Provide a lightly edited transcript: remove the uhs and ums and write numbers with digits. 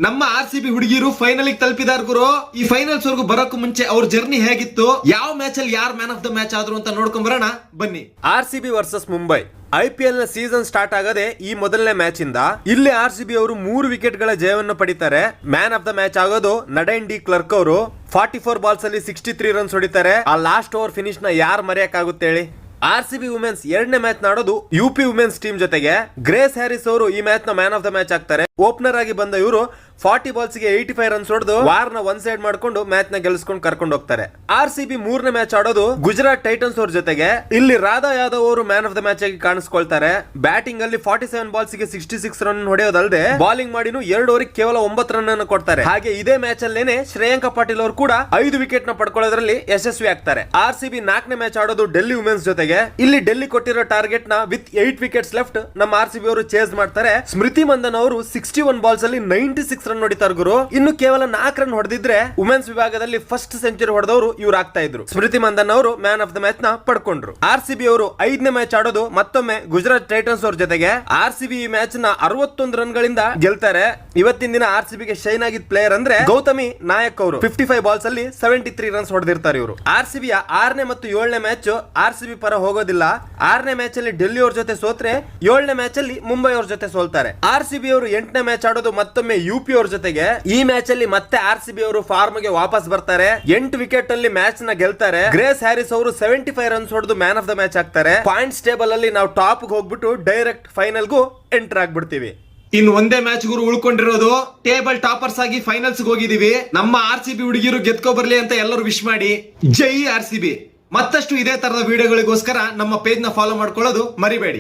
ನಮ್ಮ RCB ಹುಡುಗಿರು final ತಲುಪಿದಾರ್ ಗುರು. ಈ ಫೈನಲ್ಸ್ ವರೆಗೂ ಬರೋಕು ಮುಂಚೆ ಅವ್ರ ಜರ್ನಿ ಹೇಗಿತ್ತು, ಯಾವ ಮ್ಯಾಚ್ ಅಲ್ಲಿ ಯಾರು ಮ್ಯಾನ್ ಆಫ್ ದ ಮ್ಯಾಚ್ ಆದ್ರು ಅಂತ ನೋಡ್ಕೊಂಡ್ ಬರೋಣ ಬನ್ನಿ. RCB ವರ್ಸಸ್ ಮುಂಬೈ IPL ನ ಸೀಸನ್ ಸ್ಟಾರ್ಟ್ ಆಗದೆ ಈ ಮೊದಲನೇ ಮ್ಯಾಚ್ ಇಂದ ಇಲ್ಲಿ RCB ಅವರು 3 ವಿಕೆಟ್ ಗಳ ಜಯವನ್ನು ಪಡಿತಾರೆ. ಮ್ಯಾನ್ ಆಫ್ ದ ಮ್ಯಾಚ್ ಆಗೋದು ನಡೈನ್ ಡಿ ಕ್ಲರ್ಕ್ ಅವರು 44 ಬಾಲ್ಸ್ ಅಲ್ಲಿ 63 ರನ್ಸ್ ಹೊಡಿತಾರೆ. ಆ ಲಾಸ್ಟ್ ಓವರ್ ಫಿನಿಶ್ ನ ಯಾರು ಮರೆಯಕ್ಕಾಗುತ್ತೆ ಹೇಳಿ. RCB ವುಮೆನ್ಸ್ ಎರಡನೇ ಮ್ಯಾಚ್ ನಾಡೋದು UP ವುಮೆನ್ಸ್ ಟೀಮ್ ಜೊತೆಗೆ. ಗ್ರೇಸ್ ಹ್ಯಾರಿಸ್ ಅವರು ಈ ಮ್ಯಾಚ್ ನ ಮ್ಯಾನ್ ಆಫ್ ದ ಮ್ಯಾಚ್ ಆಗ್ತಾರೆ. ಓಪನರ್ ಆಗಿ ಬಂದ ಇವರು 40 ಬಾಲ್ಸ್ ಗೆ 85 ರನ್ಸ್ ಹೊಡೆದು ವಾರ್ನ ಒನ್ ಸೈಡ್ ಮಾಡ್ಕೊಂಡು ಮ್ಯಾಚ್ ನ ಗೆಲ್ಸ್ಕೊಂಡು ಕರ್ಕೊಂಡು ಹೋಗ್ತಾರೆ. RCB ಮೂರನೇ ಮ್ಯಾಚ್ ಆಡೋದು ಗುಜರಾತ್ ಟೈಟನ್ಸ್ ಅವ್ರ ಜೊತೆಗೆ. ಇಲ್ಲಿ ರಾಧಾ ಯಾದವ್ ಅವರು ಮ್ಯಾನ್ ಆಫ್ ದ ಮ್ಯಾಚ್ ಆಗಿ ಕಾಣಿಸ್ಕೊಳ್ತಾರೆ. ಬ್ಯಾಟಿಂಗ್ ಅಲ್ಲಿ 47 ಬಾಲ್ಸ್ ಗೆ 66 ರನ್ ಹೊಡೆಯೋದಲ್ಲದೆ ಬಾಲಿಂಗ್ ಮಾಡಿನೂ 2 ಓವರ್ ಕೇವಲ 9 ರನ್ ಅನ್ನು ಕೊಡ್ತಾರೆ. ಹಾಗೆ ಇದೇ ಮ್ಯಾಚ್ ಅಲ್ಲೇನೆ ಶ್ರೇಯಾಂಕ ಪಾಟೀಲ್ ಅವರು ಕೂಡ 5 ವಿಕೆಟ್ ನ ಪಡ್ಕೊಳ್ಳೋದ್ರಲ್ಲಿ ಯಶಸ್ವಿ ಆಗ್ತಾರೆ. RCB ನಾಲ್ಕನೇ ಮ್ಯಾಚ್ ಆಡೋದು ಡೆಲ್ಲಿ ವುಮೆನ್ಸ್ ಜೊತೆಗೆ. ಇಲ್ಲಿ ಡೆಲ್ಲಿ ಕೊಟ್ಟಿರೋ ಟಾರ್ಗೆಟ್ ನ ವಿತ್ 8 ವಿಕೆಟ್ಸ್ ಲೆಫ್ಟ್ ನಮ್ಮ RCB ಅವರು ಚೇಸ್ ಮಾಡ್ತಾರೆ. ಸ್ಮೃತಿ ಮಂದನ್ ಅವರು 61 ಬಾಲ್ಸ್ ಅಲ್ಲಿ 96 ರನ್ ಹೊಡಿತಾರೆ ಗುರು. ಇನ್ನು ಕೇವಲ 4 ರನ್ ಹೊಡೆದಿದ್ರೆ ವುಮೆನ್ಸ್ ವಿಭಾಗದಲ್ಲಿ ಫಸ್ಟ್ ಸೆಂಚುರಿ ಹೊಡೆದವರು ಇವ್ರು ಆಗ್ತಾ ಇದ್ರು. ಸ್ಮೃತಿ ಮಂದನ್ ಅವರು ಮ್ಯಾನ್ ಆಫ್ ದ ಮ್ಯಾಚ್ ನ ಪಡ್ಕೊಂಡ್ರು. RCB ಅವರು 5ನೇ ಮ್ಯಾಚ್ ಆಡೋದು ಮತ್ತೊಮ್ಮೆ ಗುಜರಾತ್ ಟೈಟನ್ಸ್ ಅವ್ರ ಜೊತೆಗೆ. RCB ಈ ಮ್ಯಾಚ್ ನ 61 ರನ್ ಗಳಿಂದ ಗೆಲ್ತಾರೆ. ಇವತ್ತಿನ ದಿನ RCB ಗೆ ಶೈನ್ ಆಗಿದ್ದ ಪ್ಲೇಯರ್ ಅಂದ್ರೆ ಗೌತಮಿ ನಾಯಕ್ ಅವರು 55 ಬಾಲ್ಸ್ ಅಲ್ಲಿ 73 ರನ್ಸ್ ಹೊಡೆದಿರ್ತಾರೆ ಇವರು. RCB ಯ 6ನೇ ಮತ್ತು 7ನೇ ಮ್ಯಾಚ್ RCB ಪರ ಹೋಗೋದಿಲ್ಲ. 6ನೇ ಮ್ಯಾಚ್ ಅಲ್ಲಿ ಡೆಲ್ಲಿ ಅವ್ರ ಜೊತೆ ಸೋತ್ರೆ 7ನೇ ಮ್ಯಾಚ್ ಅಲ್ಲಿ ಮುಂಬೈ ಅವ್ರ ಜೊತೆ ಸೋಲ್ತಾರೆ. RCB ಅವರು 8ನೇ ಮ್ಯಾಚ್ ಆಡೋದು ಮತ್ತೊಮ್ಮೆ UP ಅವ್ರ ಜೊತೆಗೆ. ಈ ಮ್ಯಾಚ್ ಅಲ್ಲಿ ಮತ್ತೆ RCB ಅವರು ಫಾರ್ಮ್ ಗೆ ವಾಪಸ್ ಬರ್ತಾರೆ. 8 ವಿಕೆಟ್ ಅಲ್ಲಿ ಮ್ಯಾಚ್ ನ ಗೆಲ್ತಾರೆ. ಗ್ರೇಸ್ ಹ್ಯಾರಿಸ್ ಅವರು 75 ರನ್ಸ್ ಹೊಡೆದು ಮ್ಯಾನ್ ಆಫ್ ದ ಮ್ಯಾಚ್ ಆಗ್ತಾರೆ. ಪಾಯಿಂಟ್ಸ್ ಟೇಬಲ್ ಅಲ್ಲಿ ನಾವು ಟಾಪ್ ಹೋಗ್ಬಿಟ್ಟು ಡೈರೆಕ್ಟ್ ಫೈನಲ್ ಗೂ ಎಂಟರ್ ಆಗ್ಬಿಡ್ತೀವಿ. ಇನ್ನು ಒಂದೇ ಮ್ಯಾಚ್ ಗುರು ಉಳ್ಕೊಂಡಿರೋದು. ಟೇಬಲ್ ಟಾಪರ್ಸ್ ಆಗಿ ಫೈನಲ್ಸ್ ಹೋಗಿದೀವಿ. ನಮ್ಮ RCB ಹುಡುಗಿರು ಗೆದ್ಕೊ ಬರ್ಲಿ ಅಂತ ಎಲ್ಲರೂ ವಿಶ್ ಮಾಡಿ. ಜೈ RCB. ಮತ್ತಷ್ಟು ಇದೇ ತರದ ವಿಡಿಯೋಗಳಿಗೋಸ್ಕರ ನಮ್ಮ ಪೇಜ್ ನ ಫಾಲೋ ಮಾಡ್ಕೊಳ್ಳೋದು ಮರಿಬೇಡಿ.